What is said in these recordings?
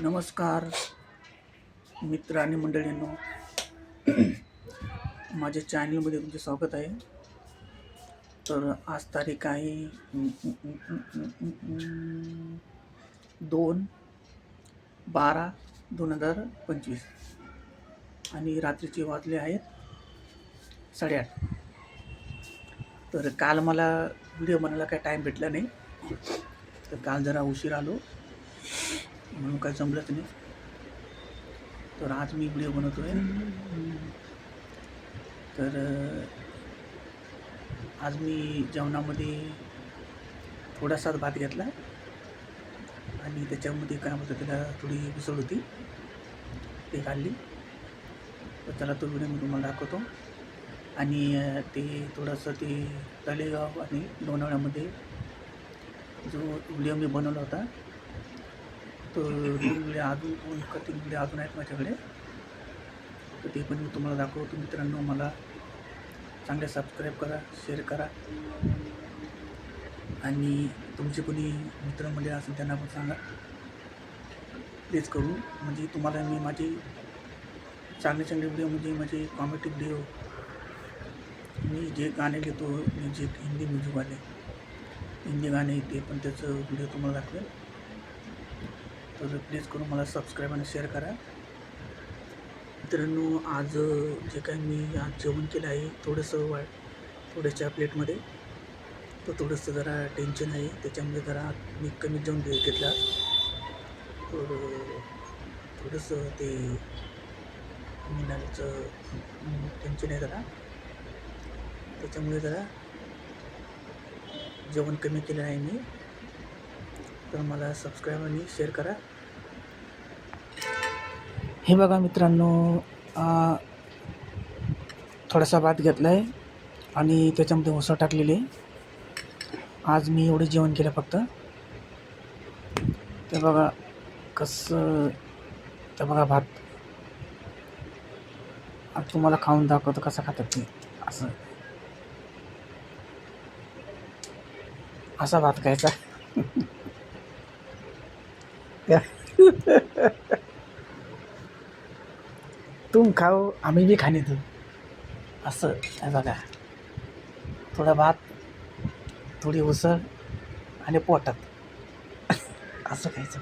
नमस्कार मित्र आणि मंडळींनो, माझ्या चॅनलमध्ये तुमचे स्वागत आहे. तर आज तारीख आहे 2/12/2025 आणि रात्रीचे वाजले आहेत 8:30. तर काल मला व्हिडिओ बनायला काही टाईम भेटला नाही, तर काल जरा उशीर आलो म्हणून काही जमलंच नाही. तर आज मी व्हिडिओ बनवतोय. तर आज मी जेवणामध्ये थोडासाच भात घेतला आणि त्याच्यामध्ये काय म्हणतात त्याला थोडी उसळ होती, ते खाल्ली. तर चला तो व्हिडिओ मी तुम्हाला दाखवतो. आणि ते थोडंसं ते तळेगाव आणि लोणावळ्यामध्ये जो व्हिडिओ मी बनवला होता, तो व्हिडिओ अजून 2-3 व्हिडिओ अजून आहेत माझ्याकडे, तर ते पण मी तुम्हाला दाखवतो. मित्रांनो, मला चांगले सबस्क्राईब करा, शेअर करा आणि तुमचे कोणी मित्रमंडळी असेल त्यांना पण सांगा, प्लीज करू. म्हणजे तुम्हाला मी माझे चांगले व्हिडिओ, म्हणजे माझे कॉमेडी व्हिडिओ, मी जे गाणे घेतो म्युझिक, हिंदी गाणे, ते पण त्याचं व्हिडिओ तुम्हाला दाखवेल. तर प्लीज करून मला सबस्क्राईब आणि शेअर करा. मित्रांनो, आज जे काही मी आज जेवण केलं आहे थोड्याशा प्लेटमध्ये, तर थोडंसं जरा टेन्शन आहे, त्याच्यामुळे जरा मी कमी जेवण घेतलं. तर थोडंसं ते मिळाल्याचं टेन्शन आहे जरा, त्याच्यामुळे जरा जेवण कमी केलं आहे मी. तर मला सबस्क्राईब आणि शेअर करा. हे बघा मित्रांनो, थोडासा भात घेतला आहे आणि त्याच्यामध्ये उसळ टाकलेली आहे. आज मी एवढं जेवण केलं फक्त. ते बघा कसं, ते बघा भात. आता तुम्हाला खाऊन दाखवतो कसं खातात ते. असा भात खायचा. तुम खाओ, आम्ही बी खाणे तू. असं आहे बघा, थोडा भात, थोडी उसळ आणि पोटात असं खायचं.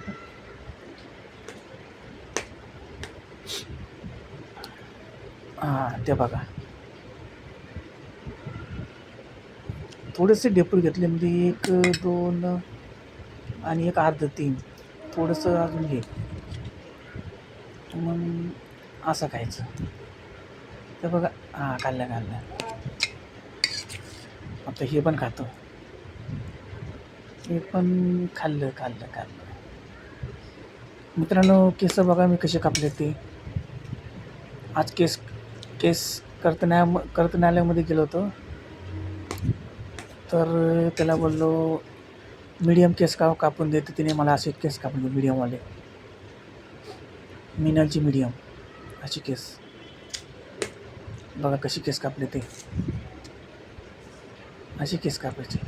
ते बघा, थोडेसे डेपूर घेतले, म्हणजे 1, 2 आणि 1 अर्ध 3, थोडंसं अजून घे, मग असं खायचं. ते बघा, खाल्लं. आता हे पण खातो, हे पण खाल्लं. मित्रांनो, केस बघा मी कसे कापले ते. आज केस कर्तनालयामध्ये गेलो होतो, तर त्याला बोललो मीडियम केस कापून देते. तिने मला असे केस कापून दिले, मीडियमवाले, मिनलची मीडियम अशी केस. बघा कशी केस कापले ते, अशी केस कापायची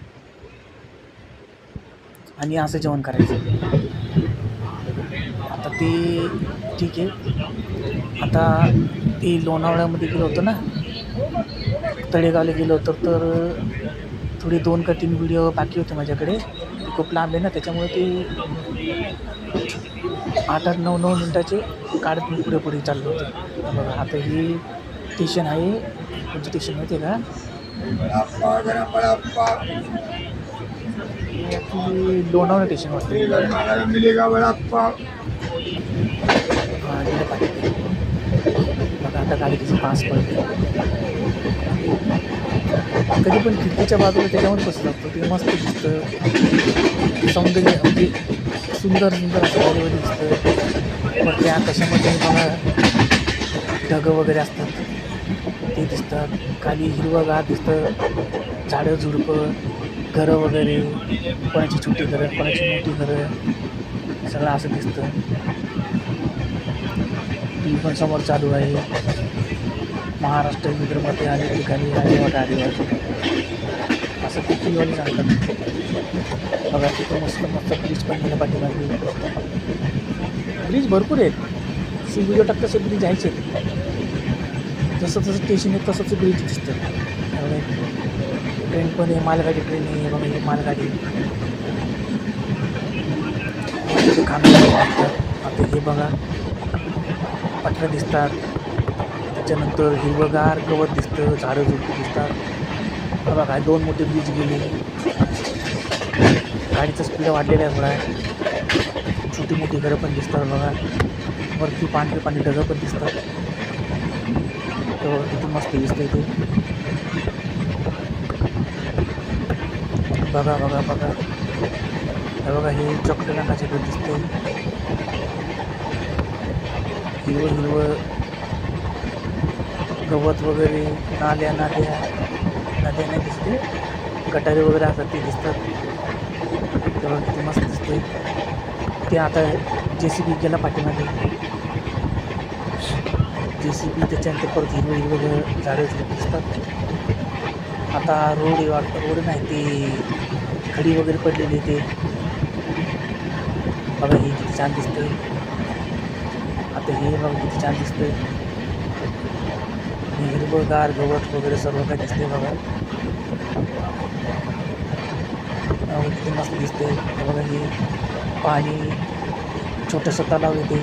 आणि असं जेवण करायचं. आता ते ठीक आहे. आता ते लोणावळ्यामध्ये गेलो होतो ना, तळेगावला गेलो होतो, तर थोडी 2 का 3 व्हिडिओ बाकी होते माझ्याकडे. ते खूप लांब आहे ना, त्याच्यामुळे ते 8-8, 9-9 मिनटाचे काढत मी पुढे चाललो होतो. बघा, आता ही स्टेशन आहे. कोणतं स्टेशन माहिती आहे का? लोणावळा स्टेशन वाटतं. बघा, आता गाडी तिची पास पडते. कधी पण खिडकीच्या बाजूला त्याच्यावर बसलं लागतो, ते मस्त दिसतं. सौंदर्य म्हणजे सुंदर असं गाडीवर दिसतं. मग त्या आकाशामध्ये बघा ढगं वगैरे असतात, ते दिसतात. खाली हिरवंगार दिसतं, झाडं झुडपं, घरं वगैरे, कोणाची छोटी घरं, कोणाची मोठी घरं, सगळं असं दिसतं. टी पण समोर चालू आहे. महाराष्ट्र विदर्भात अनेक ठिकाणी आदिवासी असं ते टीव्हीवाले सांगतात. बघा, तिथं मस्त ब्रिज पण गेलं पाठीमागे. ब्रिज भरपूर आहेत. व्हिडिओ टाकत तसे ब्रिज आहेच आहेत. जसं जसं स्टेशन आहे तसंच ब्रिज दिसतं. ट्रेन पण आहे, मालगाडी ट्रेन आहे बघा. ही मालगाडी खांबे दिसतात. आता हे बघा पटऱ्या दिसतात. त्याच्यानंतर हिरवगार गवत दिसतं, झाडं झुडपी दिसतात. बघा काय 2 मोठे ब्रिज गेले. गाडीचा स्पीड वाढलेला आहे थोडा. छोटी मोठी घरं पण दिसतात बघा. वरती पांढरे ढगं पण दिसतात. तर किती मस्त दिसतंय ते. बघा बघा बघा हे बघा. हे चॉकलेट रंगाचे घर दिसते. हिरवं गवत वगैरे, नद्या नाही दिसते, गटारे वगैरे असतात ते दिसतात. तेव्हा किती मस्त दिसते ते. आता JCB गेला पाठीमागे. JCB त्याच्यानंतर परत हिरवं झाडं दिसतात. आता रोड नाही ते खडी वगैरे पडलेली ते बघा. हे किती छान दिसतंय. आता हे बघा किती छान दिसतंय. हिरवंगार गवत वगैरे सर्व काय दिसते बघा. किती मस्त दिसते. बघा हे पाणी छोटंसं तलाव येते.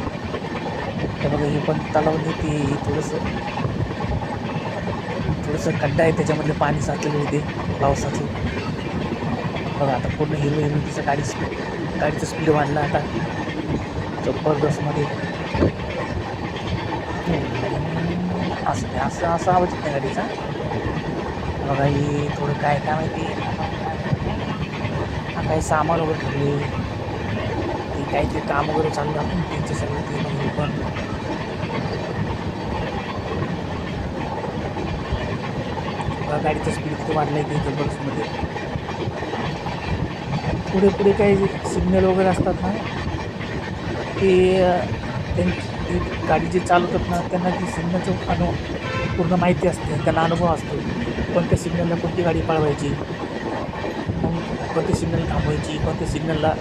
हे बघा हे पण तलाव येते. थोडंसं खड्डा आहे, त्याच्यामधले पाणी साचलेलं येते पावसाचं. बघा आता पूर्ण हिरवं तिचं गाडीचं स्पीड वाढला आता जबरदस्तमध्ये. असं आवाज येत नाही गाडीचा. बघा ही थोडं काय माहिती. काही सामान वगैरे ठेवले. ते काहीतरी काम वगैरे चालू आपण त्यांचे सगळे ते पण. गाडीचा स्पीड किती वाढला आहे ते जबरदस्तमध्ये. पुढे काही सिग्नल वगैरे असतात ना, ते त्यांची गाडी जे चालवतात ना त्यांना ती सिग्नलचं पूर्ण माहिती असते. त्यांना अनुभव असतो कोणत्या सिग्नलला कोणती गाडी पळवायची, मग कोणत्या सिग्नल थांबवायची, कोणत्या सिग्नलला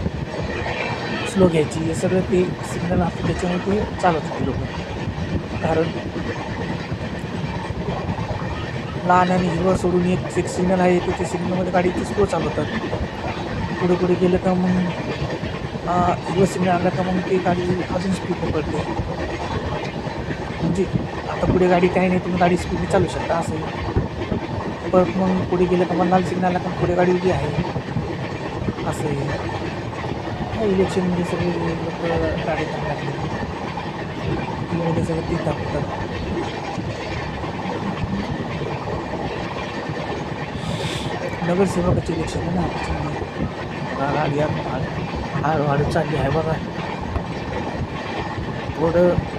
स्लो घ्यायची. हे सगळं ते सिग्नल असतं, त्याच्यामुळे ते चालवतात लोक. कारण लहान आणि हिरवं सोडून एक सिग्नल आहे, तर त्या सिग्नलमध्ये गाडी स्लो चालवतात. पुढे गेलं का मग हिरवं सिग्नल आला का मग ती गाडी अजून स्पीड पकडते. म्हणजे आता पुढे गाडी काही नाही, तुम्ही गाडी स्पीडने चालू शकता असं आहे. परत मग पुढे गेलं का मग लाल सिग्नल आला का पुढे गाडी उभी आहे असं आहे. इलेक्शनमध्ये सगळे लोक गाडी टाकले, टीव्हीमध्ये सगळं ते दाखवतात. नगरसेवकाची इलेक्शन आहे ना, गाडी हळूहळू चालली आहे बघा.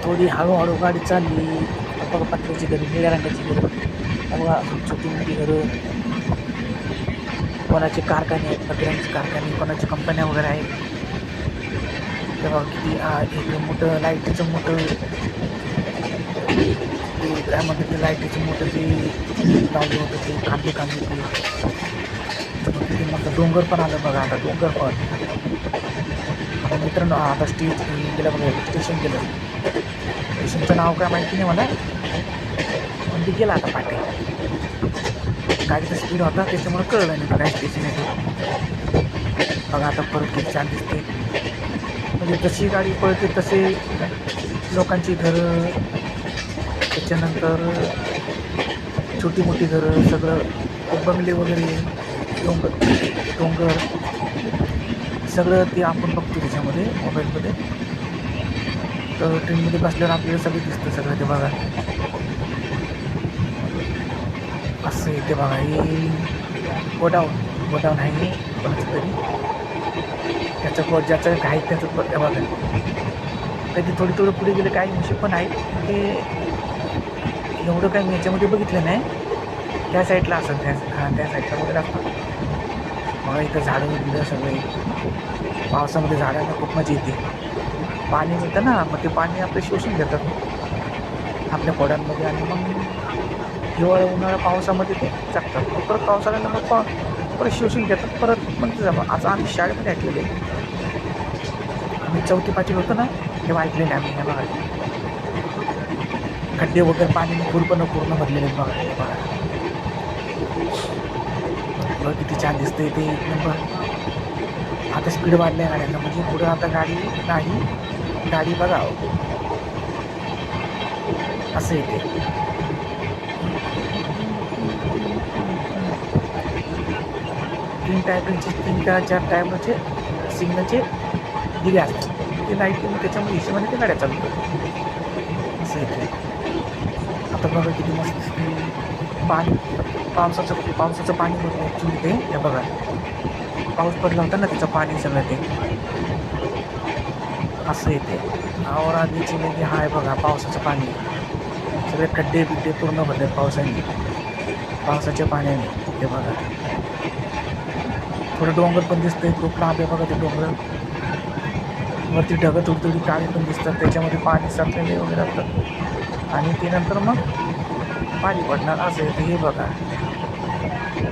थोडी हळूहळू गाडी चालली बघा. पत्र्याची घरं, निळ्या रंगाची घरं बघा, छोटी मोठी घरं. कोणाचे कारखाने आहेत, पत्र्यांचे कारखाने, कोणाच्या कंपन्या वगैरे आहेत. तेव्हा किती एक मोठं लाईटीचं मोठं काय म्हणतात ते, लाईटीचं मोठं ते लावलं होतं ते कांदे ते. किती मोठं डोंगर पण आलं बघा. आता डोंगर पण आता मित्रांनो आता गेलं बघा. स्टेशन गेलं. स्टेशनचं नाव काय माहिती नाही मला, पण ते गेलं आता पाठी. गाडीचा स्पीड होता त्याच्यामुळे कळलं नाही काय स्टेशन आहे ते. बघा आता परत किती छान दिसते. म्हणजे जशी गाडी पळते तसे लोकांची घरं, त्याच्यानंतर छोटी मोठी घरं, सगळं बंगले वगैरे, डोंगर सगळं ते आपण बघतो त्याच्यामध्ये मोबाईलमध्ये. तर ट्रेनमध्ये बसल्यावर आपल्याला सगळं दिसतं सगळं ते बघा. असं ते बघा. हे गोडाऊन आहे कोणाचं तरी, त्याचं ज्याचं आहे त्याचं बघा. कधी थोडं पुढे गेलं काही विषय पण आहेत ते एवढं काही मी याच्यामध्ये बघितलं नाही. त्या साईडला असं त्या साईडला वगैरे असतं बघा. इथं झाडं बिडं सगळे. पावसामध्ये झाडांना खूप मजा येते. पाणी मिळतं ना, मग ते पाणी आपले शोषून घेतात आपल्या पोड्यांमध्ये, आणि मग हिवाळा उन्हाळा पावसामध्ये ते टाकतात. मग परत पावसाळ्याला मग परत शोषून घेतात परत. मग ते आज आम्ही शाळेमध्ये ऐकलेले, आम्ही 4थी 5वी होतो ना, तेव्हा ऐकलेलं आम्ही. हे बघा खड्डे वगैरे पाणी पूर्ण भरलेले आहेत बघा. हे बघा बघ किती छान दिसतंय ते एक नंबर. आता स्पीड वाढल्या गाड्यांना, म्हणजे पुढे आता गाडी नाही, गाडी बघा असं येते. तीन का चार टायमाचे सिग्नलचे दिले असतात ते लाईट, त्याच्यामध्ये हिशोबाने ते गाड्या चालतात असं येते. आता बघा किती मस्त पाणी, पावसाचं पाणी बघा ॲक्च्युली ते. हे बघा पाऊस पडला होता ना, त्याचं पाणी सगळं ते असं येते. और आधीची म्हणजे हा आहे बघा पावसाचं पाणी, सगळे खड्डे बिड्डे पूर्ण भरले पावसाच्या पाण्याने. हे बघा थोडं डोंगर पण दिसतंय, खूप लांब आहे बघा ते डोंगर. वरती ढगं थोडी काळी पण दिसतात, त्याच्यामध्ये पाणी साचलेले वगैरे असतात आणि ते नंतर मग पाणी पडणार असं येते. हे बघा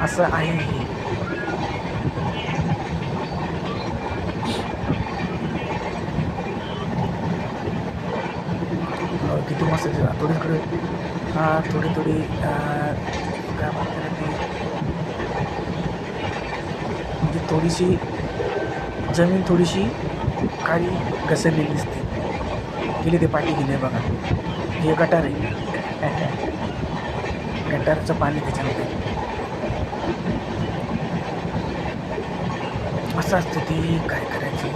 असं आहे हे. किती मस्त थोडी काय म्हणतात ते, म्हणजे थोडीशी जमीन थोडीशी काळी घसरलेली दिसते. गेले ते पाठी गेले बघा. हे गटार आहे, गटारचं पाणी त्याच्यामध्ये असं असतं. ते काय करायचं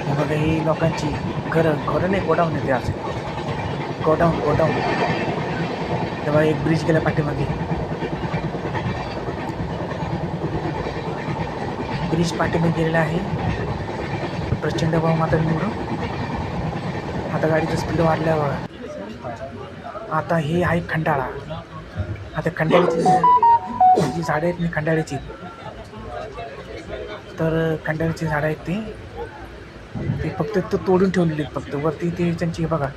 हे बघा. ही लोकांची घरं नाही, गोडाऊन येते असे, गोडाऊन. तेव्हा एक ब्रिज गेला पाठीमागे, ब्रिज पाठीमागे गेलेला आहे. प्रचंड भाव मात्र निवडून. आता गाडीचं स्पीड वाढल्यावर आता हे आहे खंडाळा. आता खंडाळ्याची जी झाडं आहेत ना, खंडाळ्याची, तर खंडाळ्याची झाडं आहेत ते फक्त तोडून ठेवलेली आहेत फक्त. वरती ते त्यांची बघा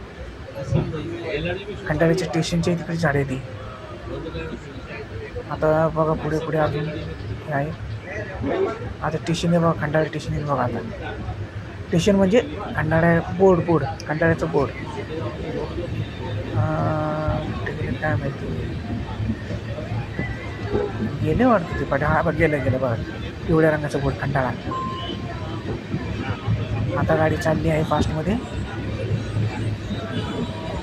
खंडाळ्याच्या स्टेशनच्या तिकडे झाडे ती. आता बघा पुढे अजून हे आहे. आता स्टेशन आहे बघा, खंडाळा स्टेशन आहे बघा. आता स्टेशन म्हणजे खंडाळा बोर्ड खंडाळ्याचं बोर्ड. काय माहिती गेले वाटतं ते पाठी. हा बघ गेलं बघा, पिवळ्या रंगाचं बोर्ड खंडाळा. आता गाडी चालली आहे फास्टमध्ये.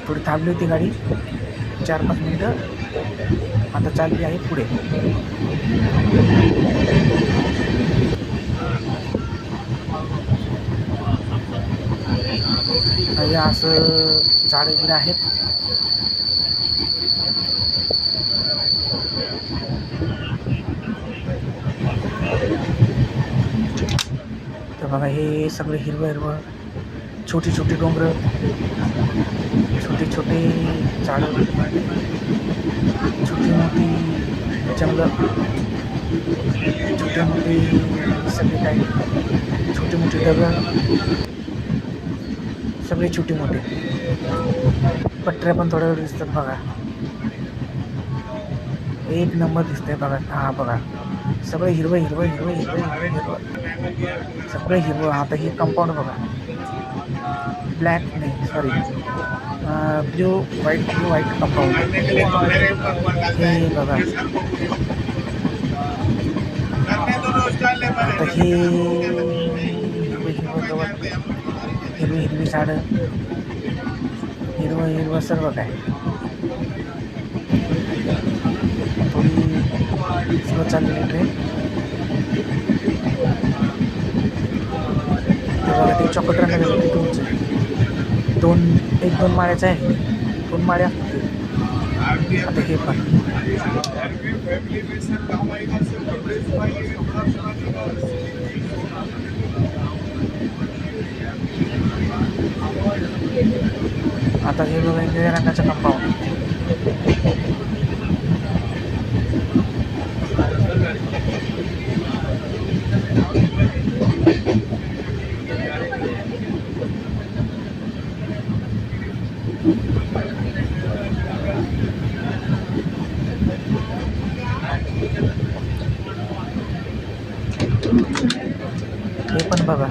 थोडी थांबली होती गाडी 4-5 मिनिटं, आता चालली आहे पुढे. असं झाडं बिडं आहेत. तर बघा हे सगळे हिरवं छोटी डोंगर, छोटे झाडं, छोटी मोठी जंगल, छोटे मोठे सगळे काही छोटे मोठे दगड, सगळे छोटे मोठे पट्ट्या पण थोड्या वेळ दिसतात बघा. एक नंबर दिसतंय बघा. हा बघा सगळं हिरवं सगळं हिरवं. आता हे कंपाऊंड बघा, ब्लॅक नाही सॉरी ब्ल्यू व्हाईट कंपाऊंड हे बघा. आता हे हिरवी झाडं, हिरवं सर्व काय. थोडी स्लो चाललेली ट्रेन. बघा ते चॉकलेट रंगाचं किती उंच, 1-2 माळ्याचं आहे, 2 माळ्या. आता हे पण आता हे बघा निळ्या रंगाचं कंपाऊंड. हे पण बघा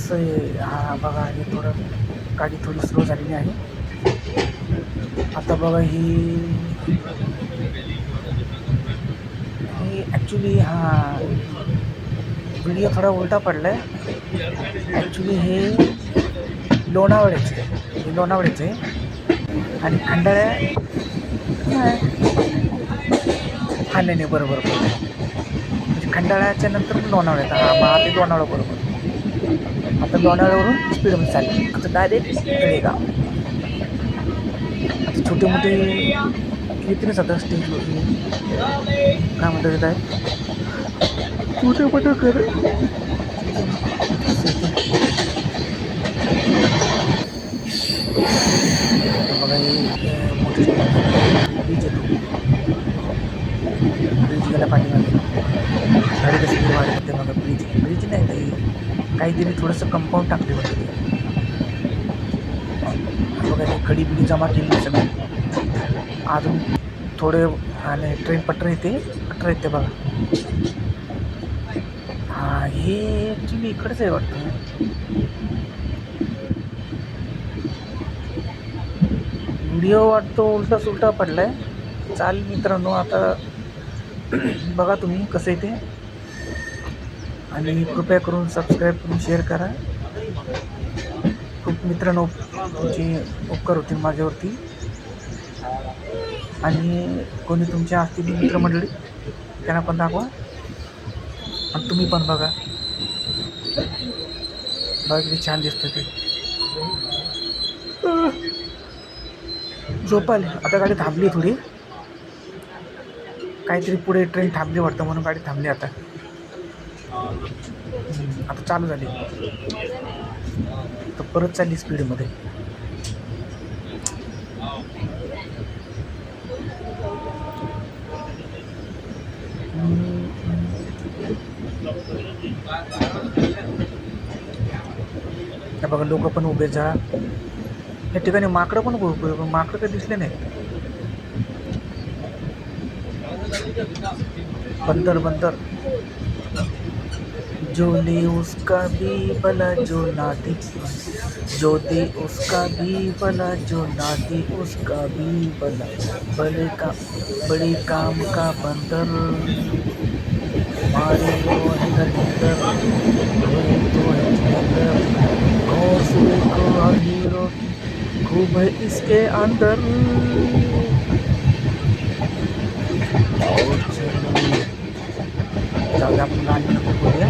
असं आहे. हा बघा, हे थोडं गाडी थोडी स्लो झालेली आहे. आता बघा ही ॲक्च्युली हा व्हिडिओ थोडा उलटा पडला आहे. ॲक्च्युली हे लोणावळ्याचे आहे आणि खंडाळ्या हा नाही बरोबर म्हणजे खंडाळ्याच्या नंतर लोणावळ्यात. हा मग आता लोणावळा बरोबर. आता लोणावळ्यावरून स्पीडमध्ये चालली. आता डायरेक्ट तळेगाव. आता छोटे मोठे येतीलच आता स्टेजवरती. काय म्हणतात ते, काय छोटे मोठे कर बघा. हे मोठे ब्रिज येतो. ब्रिज गेला पाठीमागे. गाडी कशी वाढत बघा. ब्रिज नाही ते काहीतरी थोडंसं कंपाऊंड टाकले होते ते बघा. ते खडी बिडी जमा केली सगळं. अजून थोडे आणि ट्रेन पटरं येते बघा. हा हे ॲक्च्युली इकडंच आहे वाटतं. व्हिडिओ वाटतो उलटा सुलटा पडला आहे. चालेल मित्रांनो, आता बघा तुम्ही कसं आहे ते, आणि कृपया करून सबस्क्राईब करून शेअर करा. खूप मित्रांनो तुमचे उपकार होतील माझ्यावरती. आणि कोणी तुमच्या असतील मित्रमंडळी त्यांना पण दाखवा. आणि तुम्ही पण बघा किती छान दिसतं ते. झोपाल आता. गाडी थांबली थोडी, काहीतरी पुढे ट्रेन थांबली वाटतं म्हणून गाडी थांबली. आता चालू झाली तर परत चालली स्पीडमध्ये. बघा लोक पण उभे जा. या ठिकाणी माकडं पण उभे, माकडं काही दिसले नाही. बंदर जो ले उसका भी भला जो ना दे, जो दे उसका भी भला जो ना दे उसका भी भला. बड़े काम का बंदर मारे वो है दरिंदर, तो है जिंदर. घोंसले को हीरो खूब है इसके अंदर. जाऊया आपण गाडी नको बोलूया.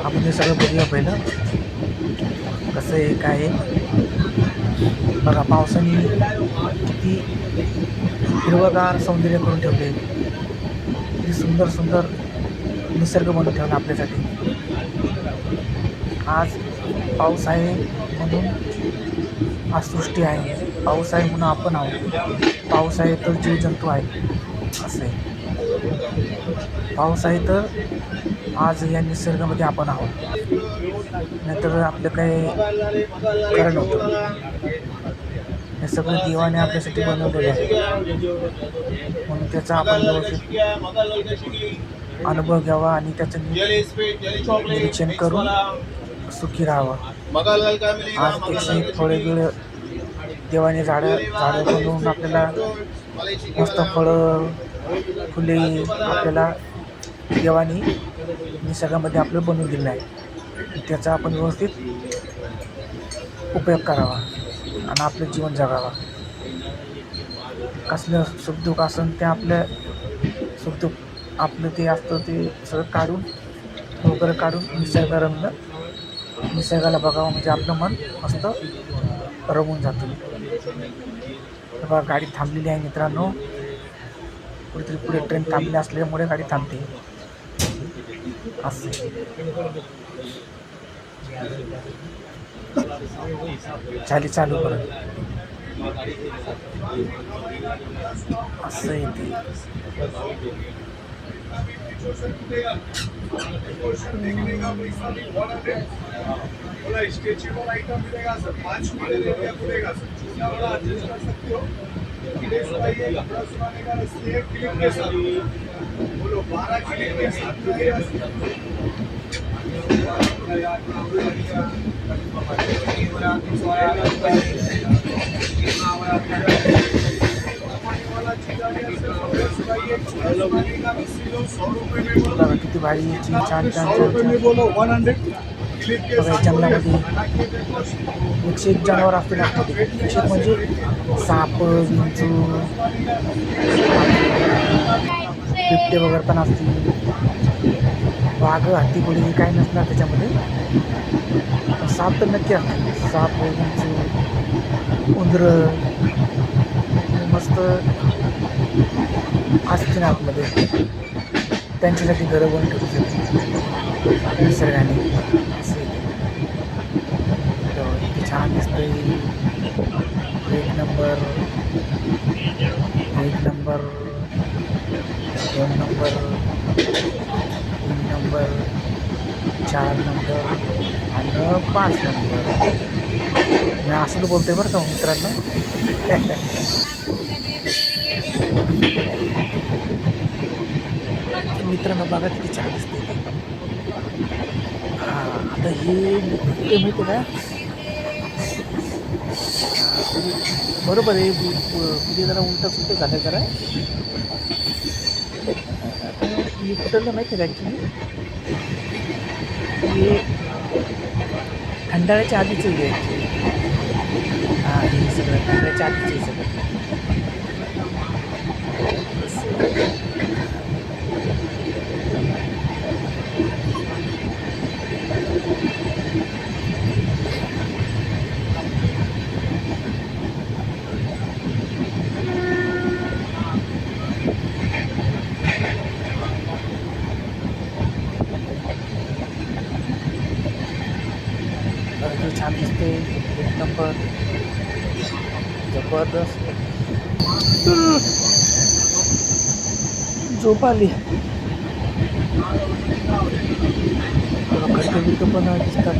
आपण हे सगळं बघूया पहिलं कसं आहे काय आहे. बघा पावसाने किती हिरवगार सौंदर्य करून ठेवले. किती सुंदर निसर्ग बनवून ठेवला आपल्यासाठी. आज पाऊस आहे म्हणून आज सृष्टी आहे. पाऊस आहे म्हणून आपण आहोत. पाऊस आहे तर जीवजंतू आहे. असं आहे. पाऊस आहे तर आज या निसर्गामध्ये आपण आहोत. नाहीतर आपलं काही खरं नव्हतं. हे सगळं देवाने आपल्यासाठी बनवलेलं आहे. म्हणून त्याचा आपण व्यवस्थित अनुभव घ्यावा आणि त्याचं निरीक्षण करून सुखी राहावं. आज एक थोडे वेळ देवाने झाडं बनवून आपल्याला मस्त फळं फुले आपल्याला देवाने निसर्गामध्ये आपलं बनवून दिलं आहे. त्याचा आपण व्यवस्थित उपयोग करावा आणि आपलं जीवन जगावा. कसलं सुखदुःख असेल ते आपल्या सुखदुःख आपलं ते असतं ते सगळं काढून वगैरे काढून निसर्गाला बघावं. म्हणजे आपलं मन मस्त रमून जातं. बघा गाडी थांबलेली आहे मित्रांनो. कुठेतरी पुढे ट्रेन थांबली असल्यामुळे गाडी थांबते. असं झाली चालू परत. असं येते. बघा किती भारी छान छान छान छान. बघा या जंगलामध्ये 101 जनावर असतील आतमध्ये. 101 म्हणजे साप, विंचू, बिबटे वगैरे पण असतील. वाघ, हत्ती, कोणी काही नसणार त्याच्यामध्ये. साप तर नक्की असतील. साप, विंचू, उंदरं मस्त असतील आतमध्ये. त्यांच्यासाठी घरं बनवून ठेवू शकतो निसर्गाने. असं किती छान दिसतंय. एक नंबर, 2 नंबर, 3 नंबर, 4 नंबर आणि 5 नंबर. मी असं तर बोलतोय बरं का मित्रांनो. मित्रांनो बघा किती छान दिसते. हां आता हे माहिती का बरोबर आहे. पुढे जरा उलटं सुलटं झालं जरा. मी कुठलं माहिती आहे ॲक्च्युली हे खंडाळ्याच्या आधीच आहे ॲक्च्युली. हां हे सगळं खंडाळ्याच्या आधीच आहे सगळं. छान दिसते. 1 नंबर जबरदस्त. झोप आली. खडकं बिडकं पण दिसतात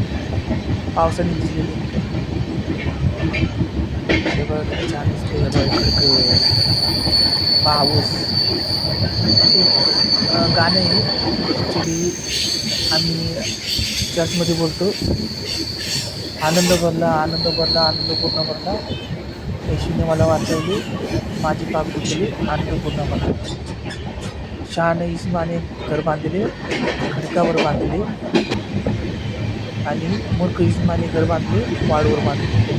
पावसाने भिजलेली. छान दिसते. खडकं, पाऊस. गाणं आहे ॲक्च्युली आम्ही चर्चमध्ये बोलतो. आनंद भरला, आनंद भरला, आनंद पूर्ण भरला. येशूने मला वाचवली, माझी पाप धुतली, आनंद पूर्ण भरला. शहाणे इस्माने घर बांधले, खडकावर बांधले आणि मूर्ख इस्माने घर बांधले, वाळूवर बांधले.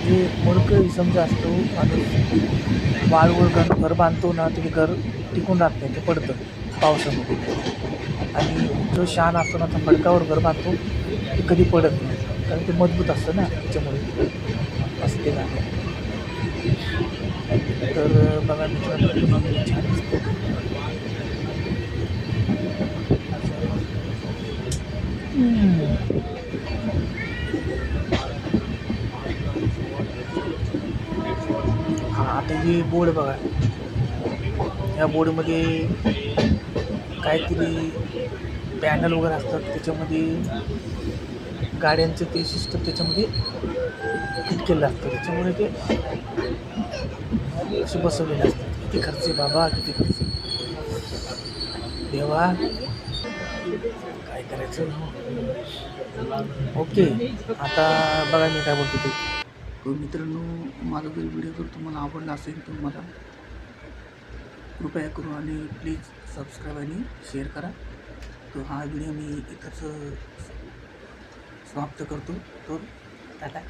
जे मूर्ख इसम जे असतो आणि वाळूवर घर बांधतो ना ते घर टिकून राहत नाही, ते पडतं पावसामध्ये. आणि जो शहाणा असतो ना तो खडकावर घर बांधतो ते कधी पडत नाही, कारण ते मजबूत असतं ना त्याच्यामुळे असते ना. तर बघा मित्रांनो छान दिसतं. हां आता हे बोर्ड बघा. या बोर्डमध्ये काहीतरी पॅनल वगैरे असतात, त्याच्यामध्ये गाड्यांचं ते सिस्टम त्याच्यामध्ये फिट केलेलं असतं, त्याच्यामुळे ते असे बसवलेले असतात. किती खर्च आहे बाबा, किती खर्च देवा, काय करायचं. ओके आता बघा मी काय बोलतो ते. मित्रांनो माझा जर व्हिडिओ जर तुम्हाला आवडला असेल तर मला कृपया करू आणि प्लीज सबस्क्राईब आणि शेअर करा. तर हा व्हिडिओ मी इथंच समाप्त करतो. तर टाटा.